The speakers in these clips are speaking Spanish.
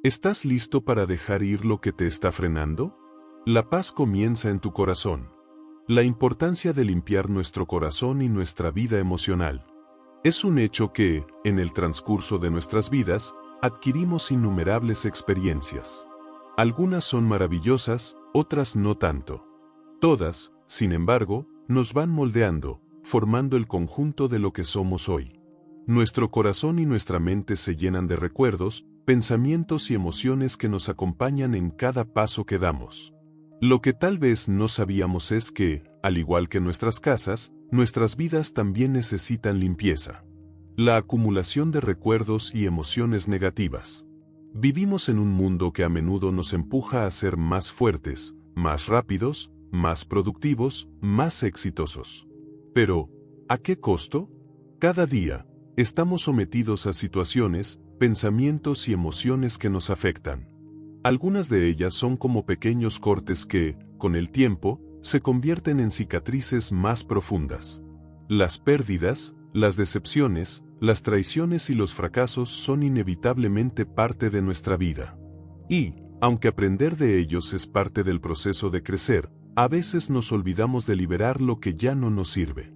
¿Estás listo para dejar ir lo que te está frenando? La paz comienza en tu corazón. La importancia de limpiar nuestro corazón y nuestra vida emocional. Es un hecho que, en el transcurso de nuestras vidas, adquirimos innumerables experiencias. Algunas son maravillosas, otras no tanto. Todas, sin embargo, nos van moldeando, formando el conjunto de lo que somos hoy. Nuestro corazón y nuestra mente se llenan de recuerdos, pensamientos y emociones que nos acompañan en cada paso que damos. Lo que tal vez no sabíamos es que, al igual que nuestras casas, nuestras vidas también necesitan limpieza. La acumulación de recuerdos y emociones negativas. Vivimos en un mundo que a menudo nos empuja a ser más fuertes, más rápidos, más productivos, más exitosos. Pero, ¿a qué costo? Cada día, estamos sometidos a situaciones, pensamientos y emociones que nos afectan. Algunas de ellas son como pequeños cortes que, con el tiempo, se convierten en cicatrices más profundas. Las pérdidas, las decepciones, las traiciones y los fracasos son inevitablemente parte de nuestra vida. Y, aunque aprender de ellos es parte del proceso de crecer, a veces nos olvidamos de liberar lo que ya no nos sirve.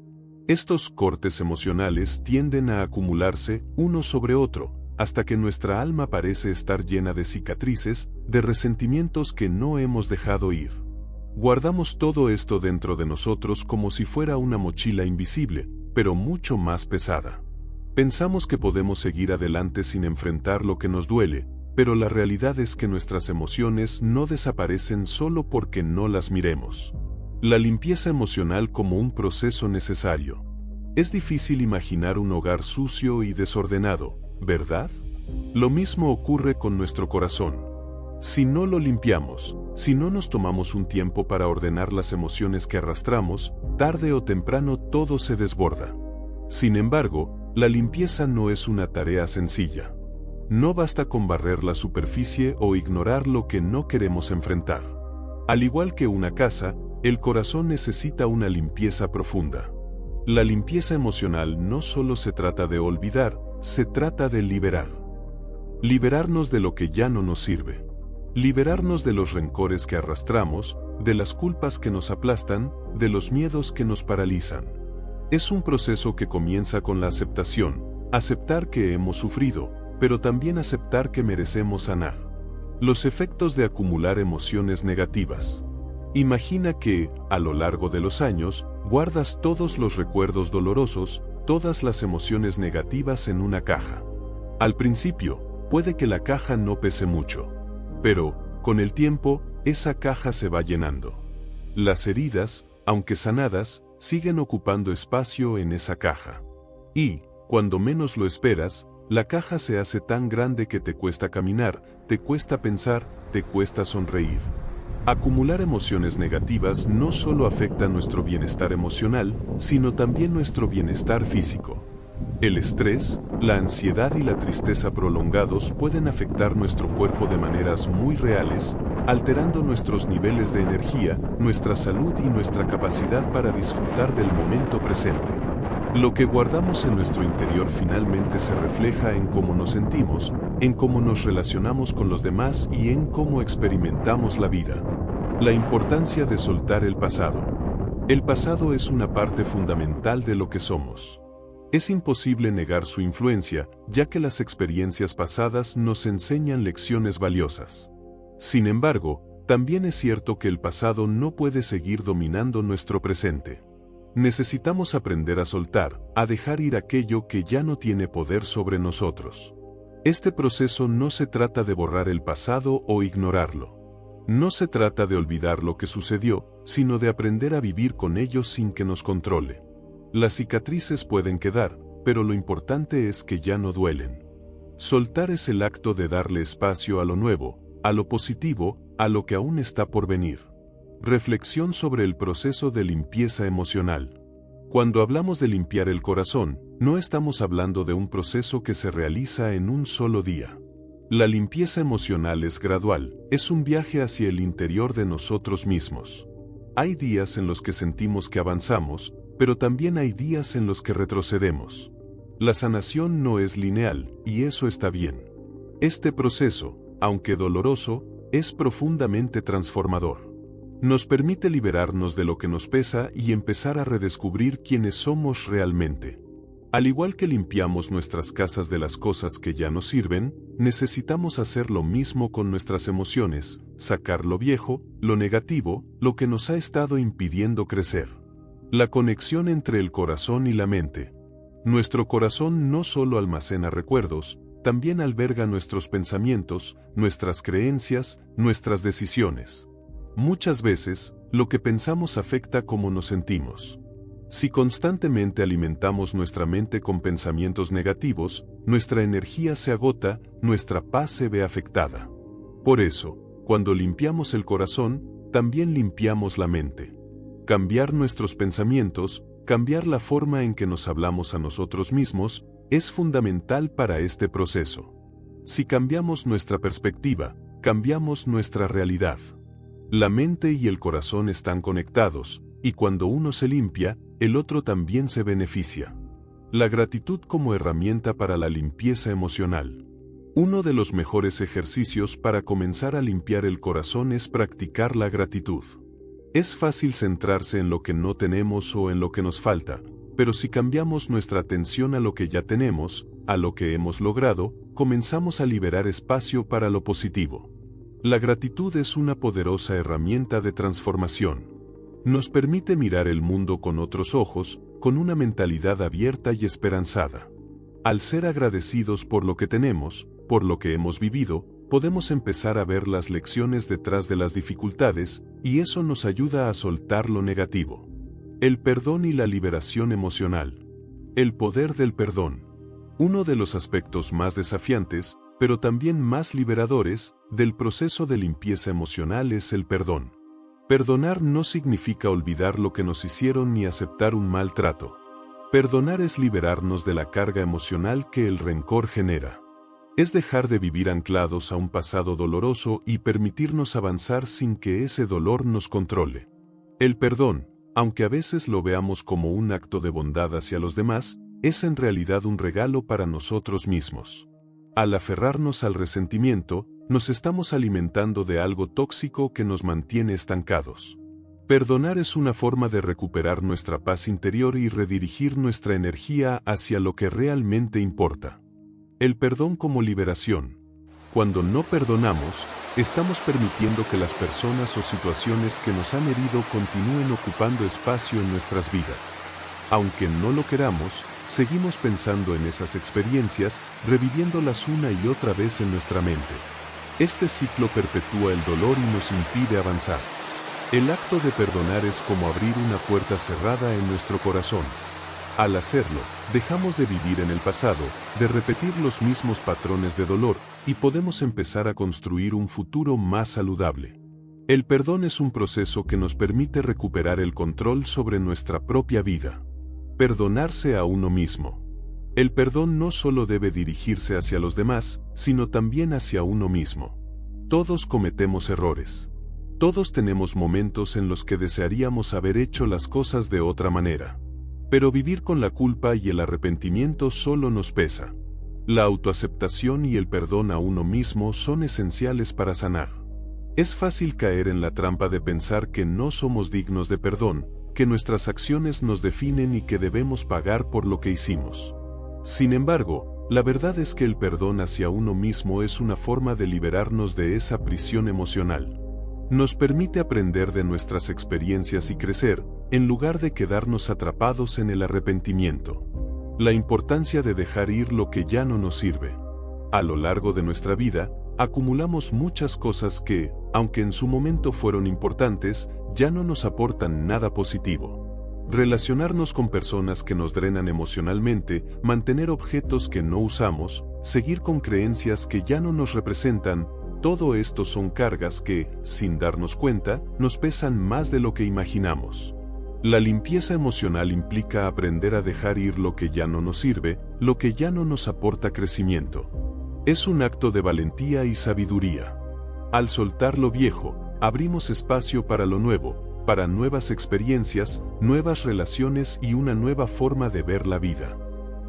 Estos cortes emocionales tienden a acumularse uno sobre otro, hasta que nuestra alma parece estar llena de cicatrices, de resentimientos que no hemos dejado ir. Guardamos todo esto dentro de nosotros como si fuera una mochila invisible, pero mucho más pesada. Pensamos que podemos seguir adelante sin enfrentar lo que nos duele, pero la realidad es que nuestras emociones no desaparecen solo porque no las miremos. La limpieza emocional como un proceso necesario. Es difícil imaginar un hogar sucio y desordenado, ¿verdad? Lo mismo ocurre con nuestro corazón. Si no lo limpiamos, si no nos tomamos un tiempo para ordenar las emociones que arrastramos, tarde o temprano todo se desborda. Sin embargo, la limpieza no es una tarea sencilla. No basta con barrer la superficie o ignorar lo que no queremos enfrentar. Al igual que una casa, el corazón necesita una limpieza profunda. La limpieza emocional no solo se trata de olvidar, se trata de liberar. Liberarnos de lo que ya no nos sirve. Liberarnos de los rencores que arrastramos, de las culpas que nos aplastan, de los miedos que nos paralizan. Es un proceso que comienza con la aceptación, aceptar que hemos sufrido, pero también aceptar que merecemos sanar. Los efectos de acumular emociones negativas. Imagina que, a lo largo de los años, guardas todos los recuerdos dolorosos, todas las emociones negativas en una caja. Al principio, puede que la caja no pese mucho. Pero, con el tiempo, esa caja se va llenando. Las heridas, aunque sanadas, siguen ocupando espacio en esa caja. Y, cuando menos lo esperas, la caja se hace tan grande que te cuesta caminar, te cuesta pensar, te cuesta sonreír. Acumular emociones negativas no solo afecta nuestro bienestar emocional, sino también nuestro bienestar físico. El estrés, la ansiedad y la tristeza prolongados pueden afectar nuestro cuerpo de maneras muy reales, alterando nuestros niveles de energía, nuestra salud y nuestra capacidad para disfrutar del momento presente. Lo que guardamos en nuestro interior finalmente se refleja en cómo nos sentimos, en cómo nos relacionamos con los demás y en cómo experimentamos la vida. La importancia de soltar el pasado. El pasado es una parte fundamental de lo que somos. Es imposible negar su influencia, ya que las experiencias pasadas nos enseñan lecciones valiosas. Sin embargo, también es cierto que el pasado no puede seguir dominando nuestro presente. Necesitamos aprender a soltar, a dejar ir aquello que ya no tiene poder sobre nosotros. Este proceso no se trata de borrar el pasado o ignorarlo. No se trata de olvidar lo que sucedió, sino de aprender a vivir con ello sin que nos controle. Las cicatrices pueden quedar, pero lo importante es que ya no duelen. Soltar es el acto de darle espacio a lo nuevo, a lo positivo, a lo que aún está por venir. Reflexión sobre el proceso de limpieza emocional. Cuando hablamos de limpiar el corazón, no estamos hablando de un proceso que se realiza en un solo día. La limpieza emocional es gradual, es un viaje hacia el interior de nosotros mismos. Hay días en los que sentimos que avanzamos, pero también hay días en los que retrocedemos. La sanación no es lineal, y eso está bien. Este proceso, aunque doloroso, es profundamente transformador. Nos permite liberarnos de lo que nos pesa y empezar a redescubrir quiénes somos realmente. Al igual que limpiamos nuestras casas de las cosas que ya nos sirven, necesitamos hacer lo mismo con nuestras emociones, sacar lo viejo, lo negativo, lo que nos ha estado impidiendo crecer. La conexión entre el corazón y la mente. Nuestro corazón no solo almacena recuerdos, también alberga nuestros pensamientos, nuestras creencias, nuestras decisiones. Muchas veces, lo que pensamos afecta cómo nos sentimos. Si constantemente alimentamos nuestra mente con pensamientos negativos, nuestra energía se agota, nuestra paz se ve afectada. Por eso, cuando limpiamos el corazón, también limpiamos la mente. Cambiar nuestros pensamientos, cambiar la forma en que nos hablamos a nosotros mismos, es fundamental para este proceso. Si cambiamos nuestra perspectiva, cambiamos nuestra realidad. La mente y el corazón están conectados, y cuando uno se limpia, el otro también se beneficia. La gratitud como herramienta para la limpieza emocional. Uno de los mejores ejercicios para comenzar a limpiar el corazón es practicar la gratitud. Es fácil centrarse en lo que no tenemos o en lo que nos falta, pero si cambiamos nuestra atención a lo que ya tenemos, a lo que hemos logrado, comenzamos a liberar espacio para lo positivo. La gratitud es una poderosa herramienta de transformación. Nos permite mirar el mundo con otros ojos, con una mentalidad abierta y esperanzada. Al ser agradecidos por lo que tenemos, por lo que hemos vivido, podemos empezar a ver las lecciones detrás de las dificultades, y eso nos ayuda a soltar lo negativo. El perdón y la liberación emocional. El poder del perdón. Uno de los aspectos más desafiantes, pero también más liberadores, del proceso de limpieza emocional es el perdón. Perdonar no significa olvidar lo que nos hicieron ni aceptar un maltrato. Perdonar es liberarnos de la carga emocional que el rencor genera. Es dejar de vivir anclados a un pasado doloroso y permitirnos avanzar sin que ese dolor nos controle. El perdón, aunque a veces lo veamos como un acto de bondad hacia los demás, es en realidad un regalo para nosotros mismos. Al aferrarnos al resentimiento, nos estamos alimentando de algo tóxico que nos mantiene estancados. Perdonar es una forma de recuperar nuestra paz interior y redirigir nuestra energía hacia lo que realmente importa. El perdón como liberación. Cuando no perdonamos, estamos permitiendo que las personas o situaciones que nos han herido continúen ocupando espacio en nuestras vidas. Aunque no lo queramos, seguimos pensando en esas experiencias, reviviéndolas una y otra vez en nuestra mente. Este ciclo perpetúa el dolor y nos impide avanzar. El acto de perdonar es como abrir una puerta cerrada en nuestro corazón. Al hacerlo, dejamos de vivir en el pasado, de repetir los mismos patrones de dolor, y podemos empezar a construir un futuro más saludable. El perdón es un proceso que nos permite recuperar el control sobre nuestra propia vida. Perdonarse a uno mismo. El perdón no solo debe dirigirse hacia los demás, sino también hacia uno mismo. Todos cometemos errores. Todos tenemos momentos en los que desearíamos haber hecho las cosas de otra manera. Pero vivir con la culpa y el arrepentimiento solo nos pesa. La autoaceptación y el perdón a uno mismo son esenciales para sanar. Es fácil caer en la trampa de pensar que no somos dignos de perdón, que nuestras acciones nos definen y que debemos pagar por lo que hicimos. Sin embargo, la verdad es que el perdón hacia uno mismo es una forma de liberarnos de esa prisión emocional. Nos permite aprender de nuestras experiencias y crecer, en lugar de quedarnos atrapados en el arrepentimiento. La importancia de dejar ir lo que ya no nos sirve. A lo largo de nuestra vida, acumulamos muchas cosas que, aunque en su momento fueron importantes, ya no nos aportan nada positivo. Relacionarnos con personas que nos drenan emocionalmente, mantener objetos que no usamos, seguir con creencias que ya no nos representan, todo esto son cargas que, sin darnos cuenta, nos pesan más de lo que imaginamos. La limpieza emocional implica aprender a dejar ir lo que ya no nos sirve, lo que ya no nos aporta crecimiento. Es un acto de valentía y sabiduría. Al soltar lo viejo, abrimos espacio para lo nuevo, para nuevas experiencias, nuevas relaciones y una nueva forma de ver la vida.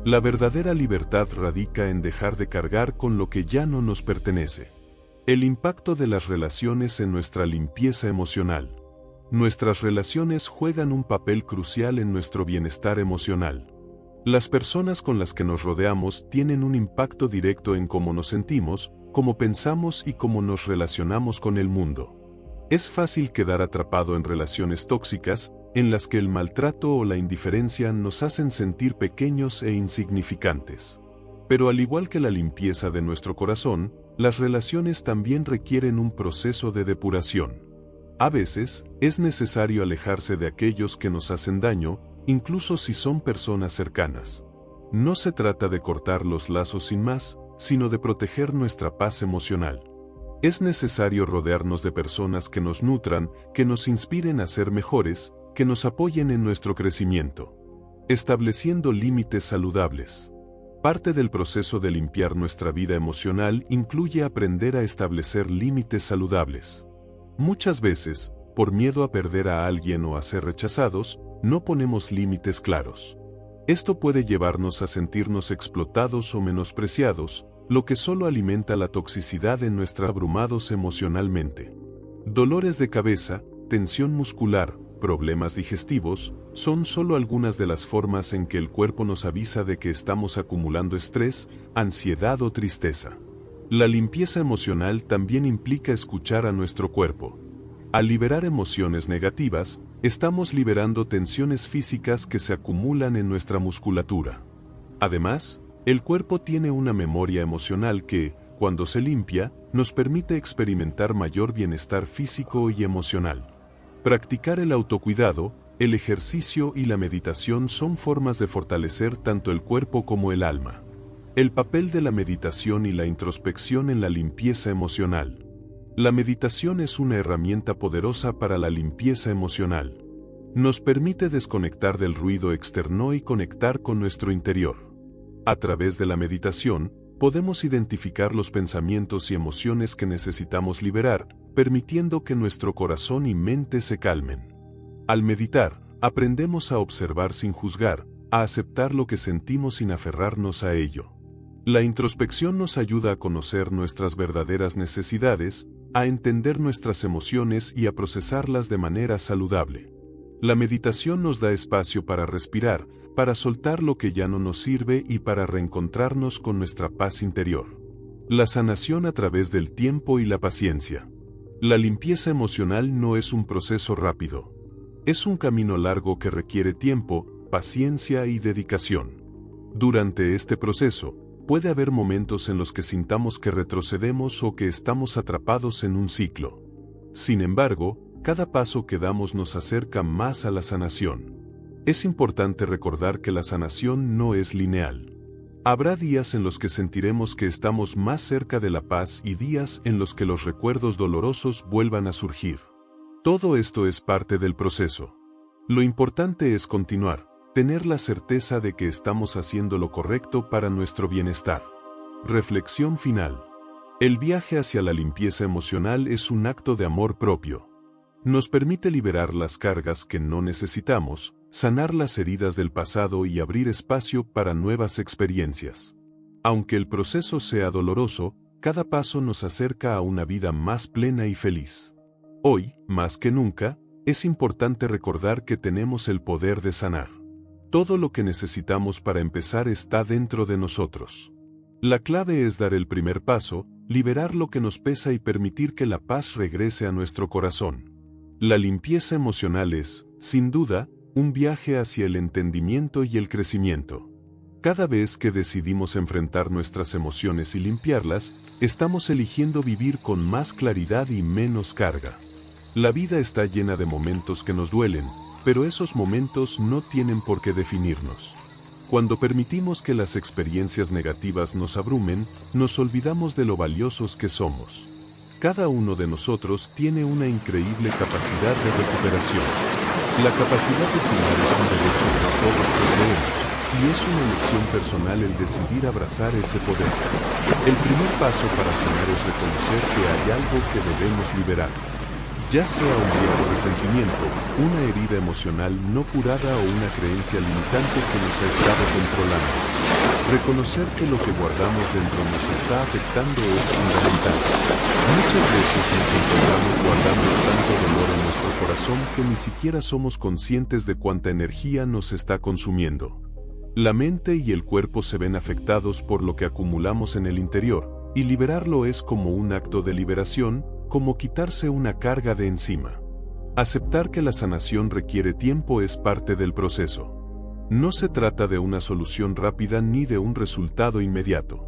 La verdadera libertad radica en dejar de cargar con lo que ya no nos pertenece. El impacto de las relaciones en nuestra limpieza emocional. Nuestras relaciones juegan un papel crucial en nuestro bienestar emocional. Las personas con las que nos rodeamos tienen un impacto directo en cómo nos sentimos, cómo pensamos y cómo nos relacionamos con el mundo. Es fácil quedar atrapado en relaciones tóxicas, en las que el maltrato o la indiferencia nos hacen sentir pequeños e insignificantes. Pero al igual que la limpieza de nuestro corazón, las relaciones también requieren un proceso de depuración. A veces, es necesario alejarse de aquellos que nos hacen daño, incluso si son personas cercanas. No se trata de cortar los lazos sin más, sino de proteger nuestra paz emocional. Es necesario rodearnos de personas que nos nutran, que nos inspiren a ser mejores, que nos apoyen en nuestro crecimiento. Estableciendo límites saludables. Parte del proceso de limpiar nuestra vida emocional incluye aprender a establecer límites saludables. Muchas veces, por miedo a perder a alguien o a ser rechazados, no ponemos límites claros. Esto puede llevarnos a sentirnos explotados o menospreciados, lo que solo alimenta la toxicidad en nuestra abrumados emocionalmente. Dolores de cabeza, tensión muscular, problemas digestivos, son solo algunas de las formas en que el cuerpo nos avisa de que estamos acumulando estrés, ansiedad o tristeza. La limpieza emocional también implica escuchar a nuestro cuerpo. Al liberar emociones negativas, estamos liberando tensiones físicas que se acumulan en nuestra musculatura. Además, el cuerpo tiene una memoria emocional que, cuando se limpia, nos permite experimentar mayor bienestar físico y emocional. Practicar el autocuidado, el ejercicio y la meditación son formas de fortalecer tanto el cuerpo como el alma. El papel de la meditación y la introspección en la limpieza emocional. La meditación es una herramienta poderosa para la limpieza emocional. Nos permite desconectar del ruido externo y conectar con nuestro interior. A través de la meditación, podemos identificar los pensamientos y emociones que necesitamos liberar, permitiendo que nuestro corazón y mente se calmen. Al meditar, aprendemos a observar sin juzgar, a aceptar lo que sentimos sin aferrarnos a ello. La introspección nos ayuda a conocer nuestras verdaderas necesidades, a entender nuestras emociones y a procesarlas de manera saludable. La meditación nos da espacio para respirar, para soltar lo que ya no nos sirve y para reencontrarnos con nuestra paz interior. La sanación a través del tiempo y la paciencia. La limpieza emocional no es un proceso rápido. Es un camino largo que requiere tiempo, paciencia y dedicación. Durante este proceso, puede haber momentos en los que sintamos que retrocedemos o que estamos atrapados en un ciclo. Sin embargo, cada paso que damos nos acerca más a la sanación. Es importante recordar que la sanación no es lineal. Habrá días en los que sentiremos que estamos más cerca de la paz y días en los que los recuerdos dolorosos vuelvan a surgir. Todo esto es parte del proceso. Lo importante es continuar, tener la certeza de que estamos haciendo lo correcto para nuestro bienestar. Reflexión final. El viaje hacia la limpieza emocional es un acto de amor propio. Nos permite liberar las cargas que no necesitamos, sanar las heridas del pasado y abrir espacio para nuevas experiencias. Aunque el proceso sea doloroso, cada paso nos acerca a una vida más plena y feliz. Hoy, más que nunca, es importante recordar que tenemos el poder de sanar. Todo lo que necesitamos para empezar está dentro de nosotros. La clave es dar el primer paso, liberar lo que nos pesa y permitir que la paz regrese a nuestro corazón. La limpieza emocional es, sin duda, un viaje hacia el entendimiento y el crecimiento. Cada vez que decidimos enfrentar nuestras emociones y limpiarlas, estamos eligiendo vivir con más claridad y menos carga. La vida está llena de momentos que nos duelen, pero esos momentos no tienen por qué definirnos. Cuando permitimos que las experiencias negativas nos abrumen, nos olvidamos de lo valiosos que somos. Cada uno de nosotros tiene una increíble capacidad de recuperación. La capacidad de sanar es un derecho que todos poseemos, y es una elección personal el decidir abrazar ese poder. El primer paso para sanar es reconocer que hay algo que debemos liberar. ya sea un viejo resentimiento, una herida emocional no curada o una creencia limitante que nos ha estado controlando. Reconocer que lo que guardamos dentro nos está afectando es fundamental. Muchas veces nos encontramos guardando tanto dolor en nuestro corazón que ni siquiera somos conscientes de cuánta energía nos está consumiendo. La mente y el cuerpo se ven afectados por lo que acumulamos en el interior, y liberarlo es como un acto de liberación, como quitarse una carga de encima. Aceptar que la sanación requiere tiempo es parte del proceso. No se trata de una solución rápida ni de un resultado inmediato.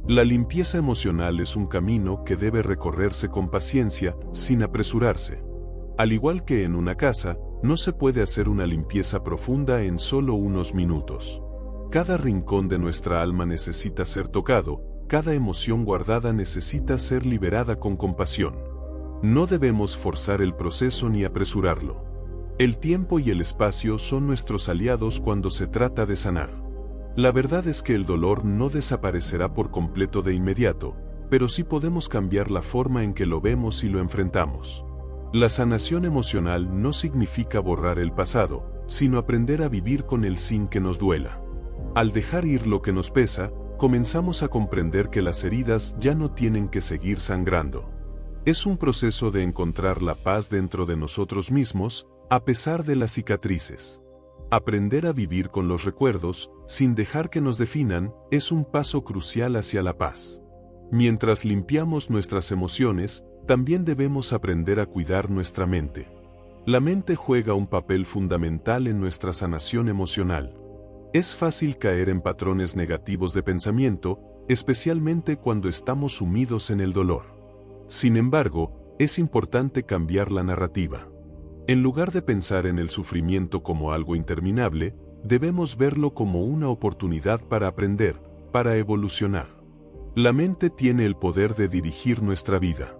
La limpieza emocional es un camino que debe recorrerse con paciencia, sin apresurarse. Al igual que en una casa, no se puede hacer una limpieza profunda en solo unos minutos. Cada rincón de nuestra alma necesita ser tocado, cada emoción guardada necesita ser liberada con compasión. No debemos forzar el proceso ni apresurarlo. El tiempo y el espacio son nuestros aliados cuando se trata de sanar. La verdad es que el dolor no desaparecerá por completo de inmediato, pero sí podemos cambiar la forma en que lo vemos y lo enfrentamos. La sanación emocional no significa borrar el pasado, sino aprender a vivir con él sin que nos duela. Al dejar ir lo que nos pesa, comenzamos a comprender que las heridas ya no tienen que seguir sangrando. Es un proceso de encontrar la paz dentro de nosotros mismos, a pesar de las cicatrices. Aprender a vivir con los recuerdos, sin dejar que nos definan, es un paso crucial hacia la paz. Mientras limpiamos nuestras emociones, también debemos aprender a cuidar nuestra mente. La mente juega un papel fundamental en nuestra sanación emocional. Es fácil caer en patrones negativos de pensamiento, especialmente cuando estamos sumidos en el dolor. Sin embargo, es importante cambiar la narrativa. En lugar de pensar en el sufrimiento como algo interminable, debemos verlo como una oportunidad para aprender, para evolucionar. La mente tiene el poder de dirigir nuestra vida.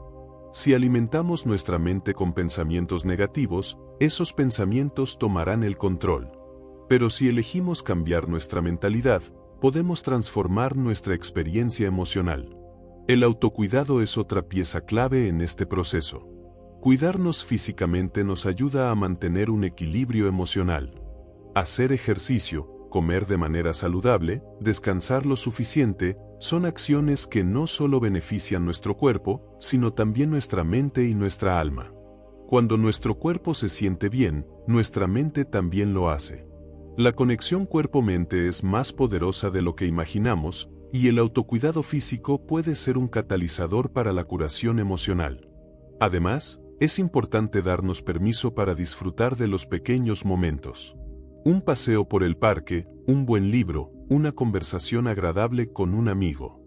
Si alimentamos nuestra mente con pensamientos negativos, esos pensamientos tomarán el control. Pero si elegimos cambiar nuestra mentalidad, podemos transformar nuestra experiencia emocional. El autocuidado es otra pieza clave en este proceso. Cuidarnos físicamente nos ayuda a mantener un equilibrio emocional. Hacer ejercicio, comer de manera saludable, descansar lo suficiente, son acciones que no solo benefician nuestro cuerpo, sino también nuestra mente y nuestra alma. Cuando nuestro cuerpo se siente bien, nuestra mente también lo hace. La conexión cuerpo-mente es más poderosa de lo que imaginamos, y el autocuidado físico puede ser un catalizador para la curación emocional. Además, es importante darnos permiso para disfrutar de los pequeños momentos. Un paseo por el parque, un buen libro, una conversación agradable con un amigo.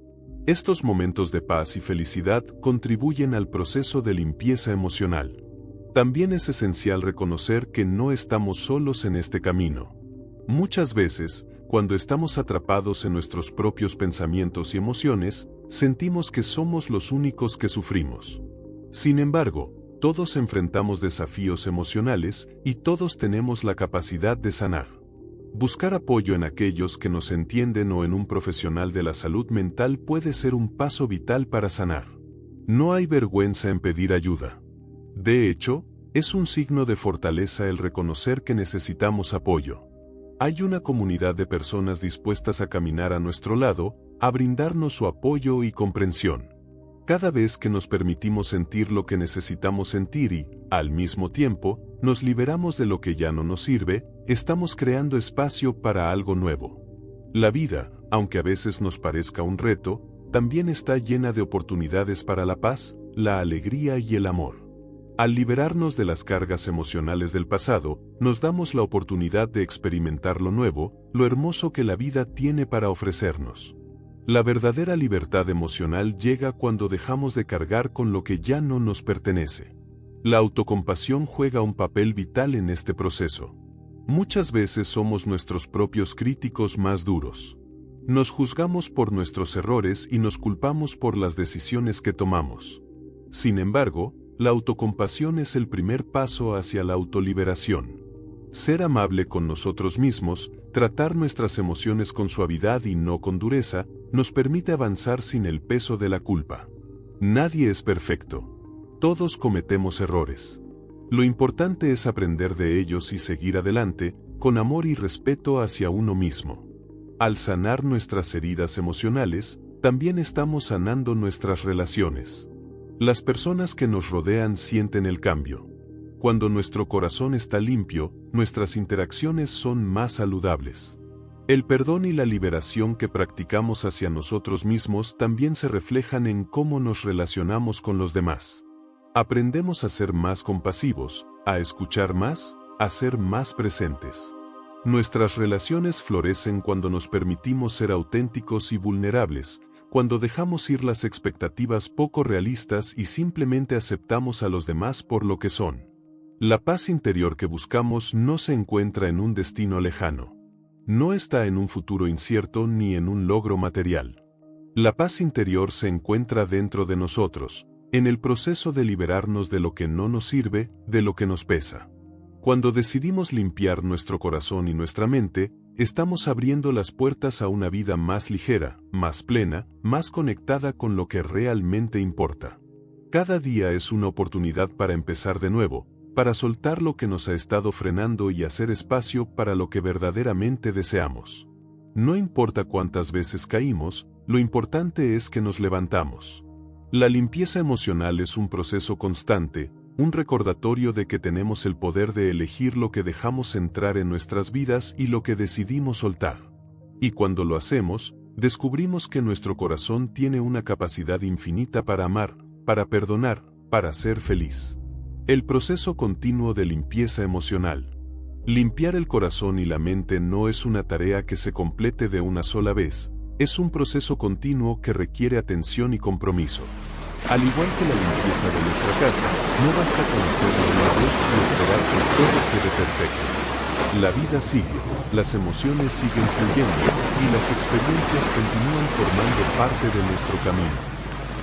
Estos momentos de paz y felicidad contribuyen al proceso de limpieza emocional. También es esencial reconocer que no estamos solos en este camino. Muchas veces, cuando estamos atrapados en nuestros propios pensamientos y emociones, sentimos que somos los únicos que sufrimos. Sin embargo, todos enfrentamos desafíos emocionales y todos tenemos la capacidad de sanar. Buscar apoyo en aquellos que nos entienden o en un profesional de la salud mental puede ser un paso vital para sanar. No hay vergüenza en pedir ayuda. De hecho, es un signo de fortaleza el reconocer que necesitamos apoyo. Hay una comunidad de personas dispuestas a caminar a nuestro lado, a brindarnos su apoyo y comprensión. Cada vez que nos permitimos sentir lo que necesitamos sentir y, al mismo tiempo, nos liberamos de lo que ya no nos sirve, estamos creando espacio para algo nuevo. La vida, aunque a veces nos parezca un reto, también está llena de oportunidades para la paz, la alegría y el amor. Al liberarnos de las cargas emocionales del pasado, nos damos la oportunidad de experimentar lo nuevo, lo hermoso que la vida tiene para ofrecernos. La verdadera libertad emocional llega cuando dejamos de cargar con lo que ya no nos pertenece. La autocompasión juega un papel vital en este proceso. Muchas veces somos nuestros propios críticos más duros. Nos juzgamos por nuestros errores y nos culpamos por las decisiones que tomamos. Sin embargo, la autocompasión es el primer paso hacia la autoliberación. Ser amable con nosotros mismos, tratar nuestras emociones con suavidad y no con dureza, nos permite avanzar sin el peso de la culpa. Nadie es perfecto. Todos cometemos errores. Lo importante es aprender de ellos y seguir adelante, con amor y respeto hacia uno mismo. Al sanar nuestras heridas emocionales, también estamos sanando nuestras relaciones. Las personas que nos rodean sienten el cambio. Cuando nuestro corazón está limpio, nuestras interacciones son más saludables. El perdón y la liberación que practicamos hacia nosotros mismos también se reflejan en cómo nos relacionamos con los demás. Aprendemos a ser más compasivos, a escuchar más, a ser más presentes. Nuestras relaciones florecen cuando nos permitimos ser auténticos y vulnerables, cuando dejamos ir las expectativas poco realistas y simplemente aceptamos a los demás por lo que son. La paz interior que buscamos no se encuentra en un destino lejano. No está en un futuro incierto ni en un logro material. La paz interior se encuentra dentro de nosotros, en el proceso de liberarnos de lo que no nos sirve, de lo que nos pesa. Cuando decidimos limpiar nuestro corazón y nuestra mente, estamos abriendo las puertas a una vida más ligera, más plena, más conectada con lo que realmente importa. Cada día es una oportunidad para empezar de nuevo, para soltar lo que nos ha estado frenando y hacer espacio para lo que verdaderamente deseamos. No importa cuántas veces caímos, lo importante es que nos levantamos. La limpieza emocional es un proceso constante, un recordatorio de que tenemos el poder de elegir lo que dejamos entrar en nuestras vidas y lo que decidimos soltar. Y cuando lo hacemos, descubrimos que nuestro corazón tiene una capacidad infinita para amar, para perdonar, para ser feliz. El proceso continuo de limpieza emocional. Limpiar el corazón y la mente no es una tarea que se complete de una sola vez, es un proceso continuo que requiere atención y compromiso. Al igual que la limpieza de nuestra casa, no basta con hacerlo una vez y esperar que todo quede perfecto. La vida sigue, las emociones siguen fluyendo y las experiencias continúan formando parte de nuestro camino.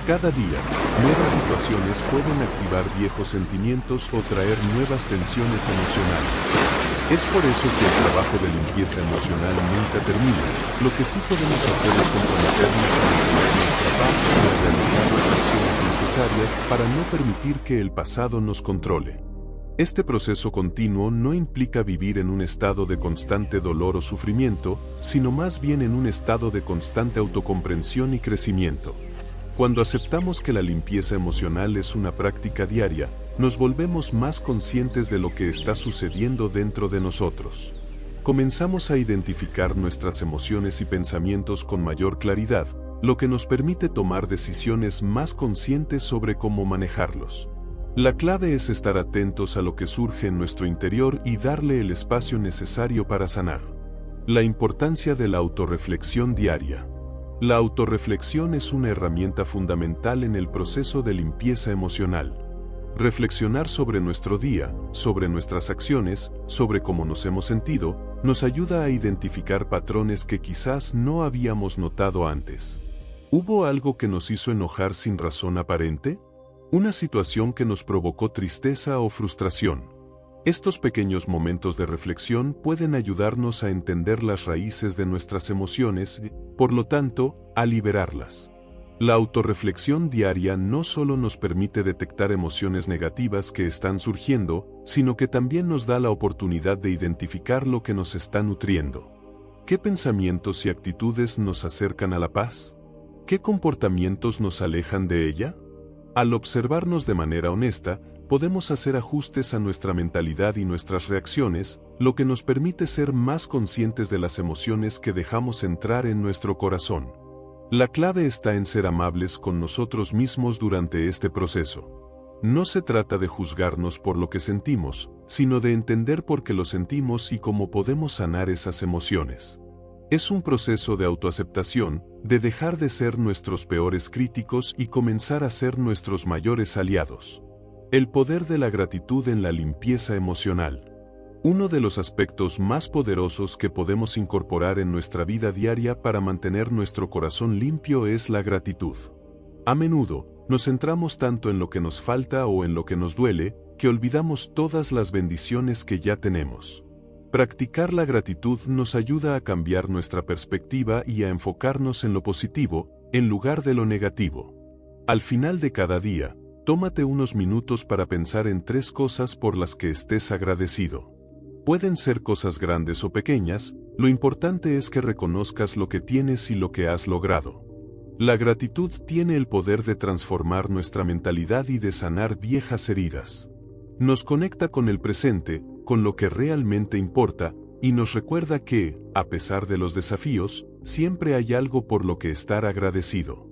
Cada día, nuevas situaciones pueden activar viejos sentimientos o traer nuevas tensiones emocionales. Es por eso que el trabajo de limpieza emocional nunca termina. Lo que sí podemos hacer es comprometernos a mantener nuestra paz y a realizar las acciones necesarias para no permitir que el pasado nos controle. Este proceso continuo no implica vivir en un estado de constante dolor o sufrimiento, sino más bien en un estado de constante autocomprensión y crecimiento. Cuando aceptamos que la limpieza emocional es una práctica diaria, nos volvemos más conscientes de lo que está sucediendo dentro de nosotros. Comenzamos a identificar nuestras emociones y pensamientos con mayor claridad, lo que nos permite tomar decisiones más conscientes sobre cómo manejarlos. La clave es estar atentos a lo que surge en nuestro interior y darle el espacio necesario para sanar. La importancia de la autorreflexión diaria. La autorreflexión es una herramienta fundamental en el proceso de limpieza emocional. Reflexionar sobre nuestro día, sobre nuestras acciones, sobre cómo nos hemos sentido, nos ayuda a identificar patrones que quizás no habíamos notado antes. ¿Hubo algo que nos hizo enojar sin razón aparente? ¿Una situación que nos provocó tristeza o frustración? Estos pequeños momentos de reflexión pueden ayudarnos a entender las raíces de nuestras emociones y, por lo tanto, a liberarlas. La autorreflexión diaria no solo nos permite detectar emociones negativas que están surgiendo, sino que también nos da la oportunidad de identificar lo que nos está nutriendo. ¿Qué pensamientos y actitudes nos acercan a la paz? ¿Qué comportamientos nos alejan de ella? Al observarnos de manera honesta, podemos hacer ajustes a nuestra mentalidad y nuestras reacciones, lo que nos permite ser más conscientes de las emociones que dejamos entrar en nuestro corazón. La clave está en ser amables con nosotros mismos durante este proceso. No se trata de juzgarnos por lo que sentimos, sino de entender por qué lo sentimos y cómo podemos sanar esas emociones. Es un proceso de autoaceptación, de dejar de ser nuestros peores críticos y comenzar a ser nuestros mayores aliados. El poder de la gratitud en la limpieza emocional. Uno de los aspectos más poderosos que podemos incorporar en nuestra vida diaria para mantener nuestro corazón limpio es la gratitud. A menudo, nos centramos tanto en lo que nos falta o en lo que nos duele, que olvidamos todas las bendiciones que ya tenemos. Practicar la gratitud nos ayuda a cambiar nuestra perspectiva y a enfocarnos en lo positivo, en lugar de lo negativo. Al final de cada día, Tómate unos minutos para pensar en 3 cosas por las que estés agradecido. Pueden ser cosas grandes o pequeñas, lo importante es que reconozcas lo que tienes y lo que has logrado. La gratitud tiene el poder de transformar nuestra mentalidad y de sanar viejas heridas. Nos conecta con el presente, con lo que realmente importa, y nos recuerda que, a pesar de los desafíos, siempre hay algo por lo que estar agradecido.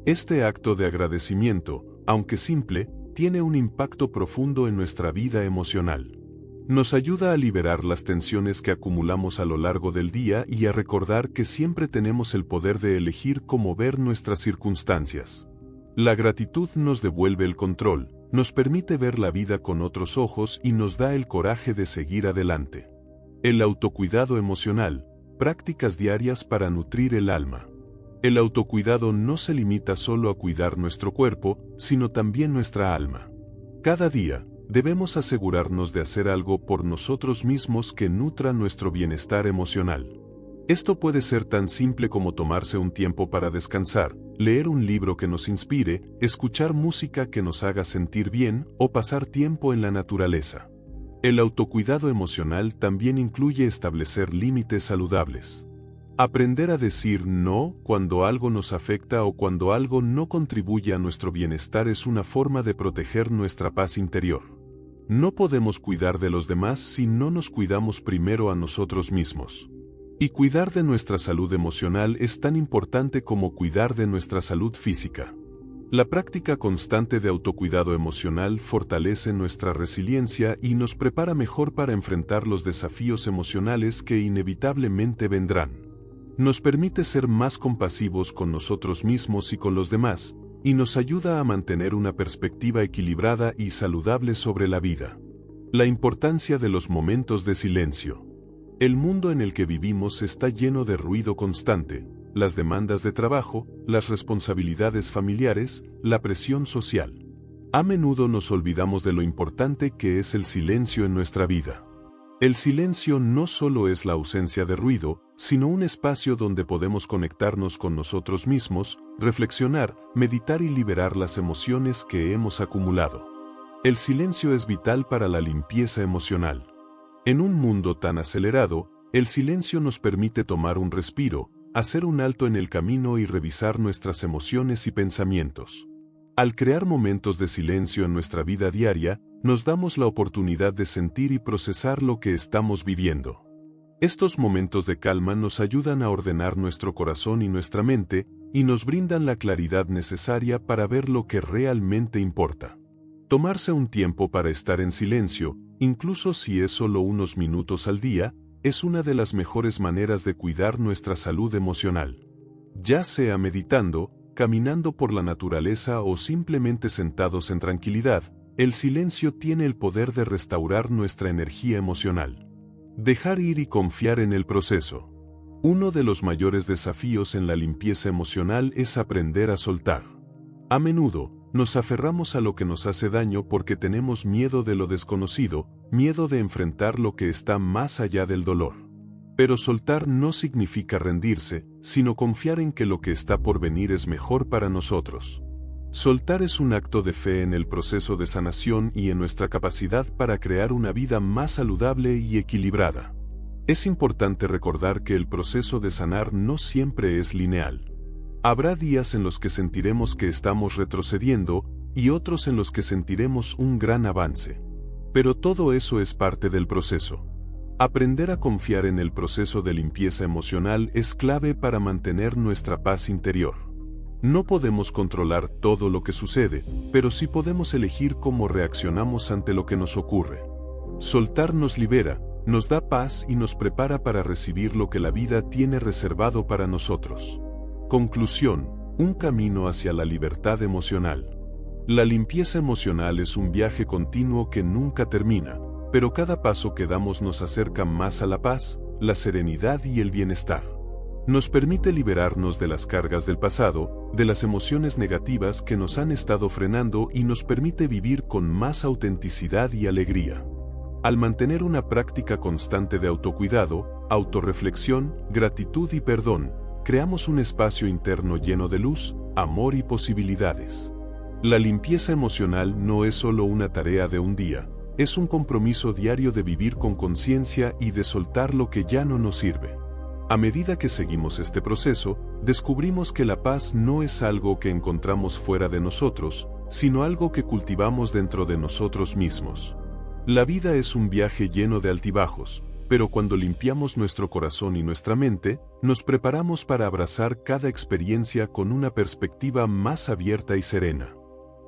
Este acto de agradecimiento, aunque simple, tiene un impacto profundo en nuestra vida emocional. Nos ayuda a liberar las tensiones que acumulamos a lo largo del día y a recordar que siempre tenemos el poder de elegir cómo ver nuestras circunstancias. La gratitud nos devuelve el control, nos permite ver la vida con otros ojos y nos da el coraje de seguir adelante. El autocuidado emocional, prácticas diarias para nutrir el alma. El autocuidado no se limita solo a cuidar nuestro cuerpo, sino también nuestra alma. Cada día, debemos asegurarnos de hacer algo por nosotros mismos que nutra nuestro bienestar emocional. Esto puede ser tan simple como tomarse un tiempo para descansar, leer un libro que nos inspire, escuchar música que nos haga sentir bien o pasar tiempo en la naturaleza. El autocuidado emocional también incluye establecer límites saludables. Aprender a decir no cuando algo nos afecta o cuando algo no contribuye a nuestro bienestar es una forma de proteger nuestra paz interior. No podemos cuidar de los demás si no nos cuidamos primero a nosotros mismos. Y cuidar de nuestra salud emocional es tan importante como cuidar de nuestra salud física. La práctica constante de autocuidado emocional fortalece nuestra resiliencia y nos prepara mejor para enfrentar los desafíos emocionales que inevitablemente vendrán. Nos permite ser más compasivos con nosotros mismos y con los demás, y nos ayuda a mantener una perspectiva equilibrada y saludable sobre la vida. La importancia de los momentos de silencio. El mundo en el que vivimos está lleno de ruido constante, las demandas de trabajo, las responsabilidades familiares, la presión social. A menudo nos olvidamos de lo importante que es el silencio en nuestra vida. El silencio no solo es la ausencia de ruido, sino un espacio donde podemos conectarnos con nosotros mismos, reflexionar, meditar y liberar las emociones que hemos acumulado. El silencio es vital para la limpieza emocional. En un mundo tan acelerado, el silencio nos permite tomar un respiro, hacer un alto en el camino y revisar nuestras emociones y pensamientos. Al crear momentos de silencio en nuestra vida diaria, nos damos la oportunidad de sentir y procesar lo que estamos viviendo. Estos momentos de calma nos ayudan a ordenar nuestro corazón y nuestra mente, y nos brindan la claridad necesaria para ver lo que realmente importa. Tomarse un tiempo para estar en silencio, incluso si es solo unos minutos al día, es una de las mejores maneras de cuidar nuestra salud emocional. Ya sea meditando, caminando por la naturaleza o simplemente sentados en tranquilidad, el silencio tiene el poder de restaurar nuestra energía emocional. Dejar ir y confiar en el proceso. Uno de los mayores desafíos en la limpieza emocional es aprender a soltar. A menudo, nos aferramos a lo que nos hace daño porque tenemos miedo de lo desconocido, miedo de enfrentar lo que está más allá del dolor. Pero soltar no significa rendirse, sino confiar en que lo que está por venir es mejor para nosotros. Soltar es un acto de fe en el proceso de sanación y en nuestra capacidad para crear una vida más saludable y equilibrada. Es importante recordar que el proceso de sanar no siempre es lineal. Habrá días en los que sentiremos que estamos retrocediendo y otros en los que sentiremos un gran avance. Pero todo eso es parte del proceso. Aprender a confiar en el proceso de limpieza emocional es clave para mantener nuestra paz interior. No podemos controlar todo lo que sucede, pero sí podemos elegir cómo reaccionamos ante lo que nos ocurre. Soltar nos libera, nos da paz y nos prepara para recibir lo que la vida tiene reservado para nosotros. Conclusión: un camino hacia la libertad emocional. La limpieza emocional es un viaje continuo que nunca termina, pero cada paso que damos nos acerca más a la paz, la serenidad y el bienestar. Nos permite liberarnos de las cargas del pasado, de las emociones negativas que nos han estado frenando y nos permite vivir con más autenticidad y alegría. Al mantener una práctica constante de autocuidado, autorreflexión, gratitud y perdón, creamos un espacio interno lleno de luz, amor y posibilidades. La limpieza emocional no es solo una tarea de un día, es un compromiso diario de vivir con conciencia y de soltar lo que ya no nos sirve. A medida que seguimos este proceso, descubrimos que la paz no es algo que encontramos fuera de nosotros, sino algo que cultivamos dentro de nosotros mismos. La vida es un viaje lleno de altibajos, pero cuando limpiamos nuestro corazón y nuestra mente, nos preparamos para abrazar cada experiencia con una perspectiva más abierta y serena.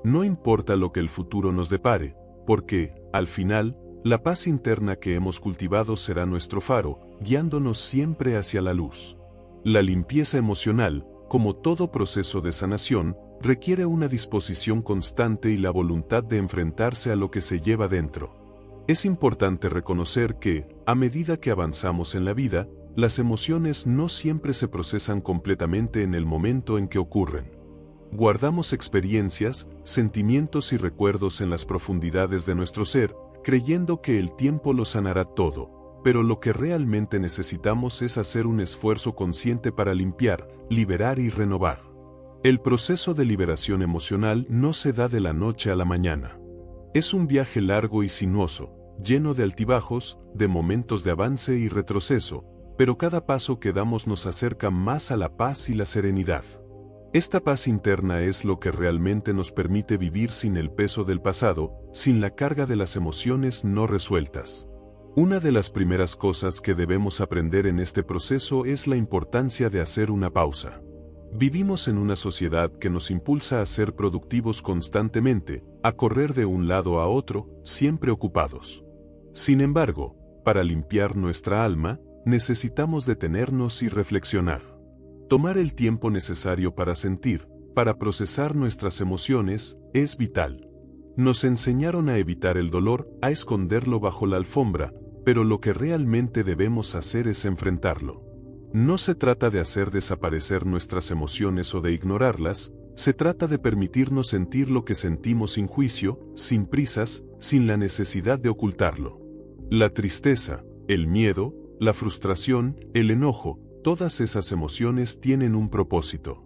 No importa lo que el futuro nos depare, porque, al final, la paz interna que hemos cultivado será nuestro faro, guiándonos siempre hacia la luz. La limpieza emocional, como todo proceso de sanación, requiere una disposición constante y la voluntad de enfrentarse a lo que se lleva dentro. Es importante reconocer que, a medida que avanzamos en la vida, las emociones no siempre se procesan completamente en el momento en que ocurren. Guardamos experiencias, sentimientos y recuerdos en las profundidades de nuestro ser, creyendo que el tiempo lo sanará todo, pero lo que realmente necesitamos es hacer un esfuerzo consciente para limpiar, liberar y renovar. El proceso de liberación emocional no se da de la noche a la mañana. Es un viaje largo y sinuoso, lleno de altibajos, de momentos de avance y retroceso, pero cada paso que damos nos acerca más a la paz y la serenidad. Esta paz interna es lo que realmente nos permite vivir sin el peso del pasado, sin la carga de las emociones no resueltas. Una de las primeras cosas que debemos aprender en este proceso es la importancia de hacer una pausa. Vivimos en una sociedad que nos impulsa a ser productivos constantemente, a correr de un lado a otro, siempre ocupados. Sin embargo, para limpiar nuestra alma, necesitamos detenernos y reflexionar. Tomar el tiempo necesario para sentir, para procesar nuestras emociones, es vital. Nos enseñaron a evitar el dolor, a esconderlo bajo la alfombra, pero lo que realmente debemos hacer es enfrentarlo. No se trata de hacer desaparecer nuestras emociones o de ignorarlas, se trata de permitirnos sentir lo que sentimos sin juicio, sin prisas, sin la necesidad de ocultarlo. La tristeza, el miedo, la frustración, el enojo, todas esas emociones tienen un propósito.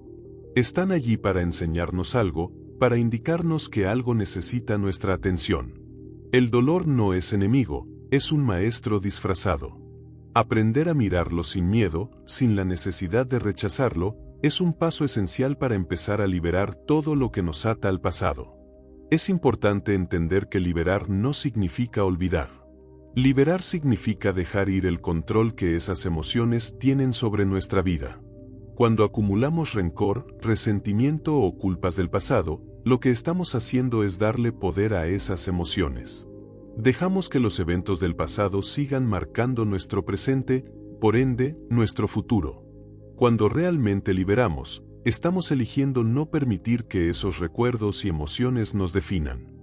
Están allí para enseñarnos algo, para indicarnos que algo necesita nuestra atención. El dolor no es enemigo, es un maestro disfrazado. Aprender a mirarlo sin miedo, sin la necesidad de rechazarlo, es un paso esencial para empezar a liberar todo lo que nos ata al pasado. Es importante entender que liberar no significa olvidar. Liberar significa dejar ir el control que esas emociones tienen sobre nuestra vida. Cuando acumulamos rencor, resentimiento o culpas del pasado, lo que estamos haciendo es darle poder a esas emociones. Dejamos que los eventos del pasado sigan marcando nuestro presente, por ende, nuestro futuro. Cuando realmente liberamos, estamos eligiendo no permitir que esos recuerdos y emociones nos definan.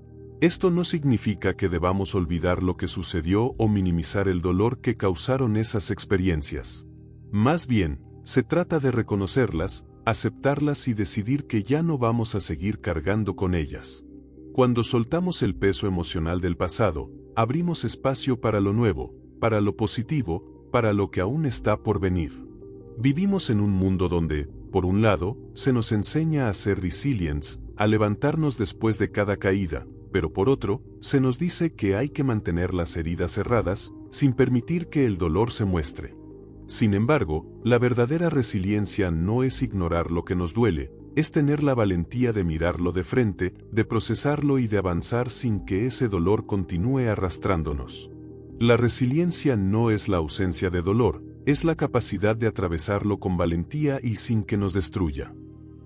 Esto no significa que debamos olvidar lo que sucedió o minimizar el dolor que causaron esas experiencias. Más bien, se trata de reconocerlas, aceptarlas y decidir que ya no vamos a seguir cargando con ellas. Cuando soltamos el peso emocional del pasado, abrimos espacio para lo nuevo, para lo positivo, para lo que aún está por venir. Vivimos en un mundo donde, por un lado, se nos enseña a ser resilientes, a levantarnos después de cada caída, pero por otro, se nos dice que hay que mantener las heridas cerradas, sin permitir que el dolor se muestre. Sin embargo, la verdadera resiliencia no es ignorar lo que nos duele, es tener la valentía de mirarlo de frente, de procesarlo y de avanzar sin que ese dolor continúe arrastrándonos. La resiliencia no es la ausencia de dolor, es la capacidad de atravesarlo con valentía y sin que nos destruya.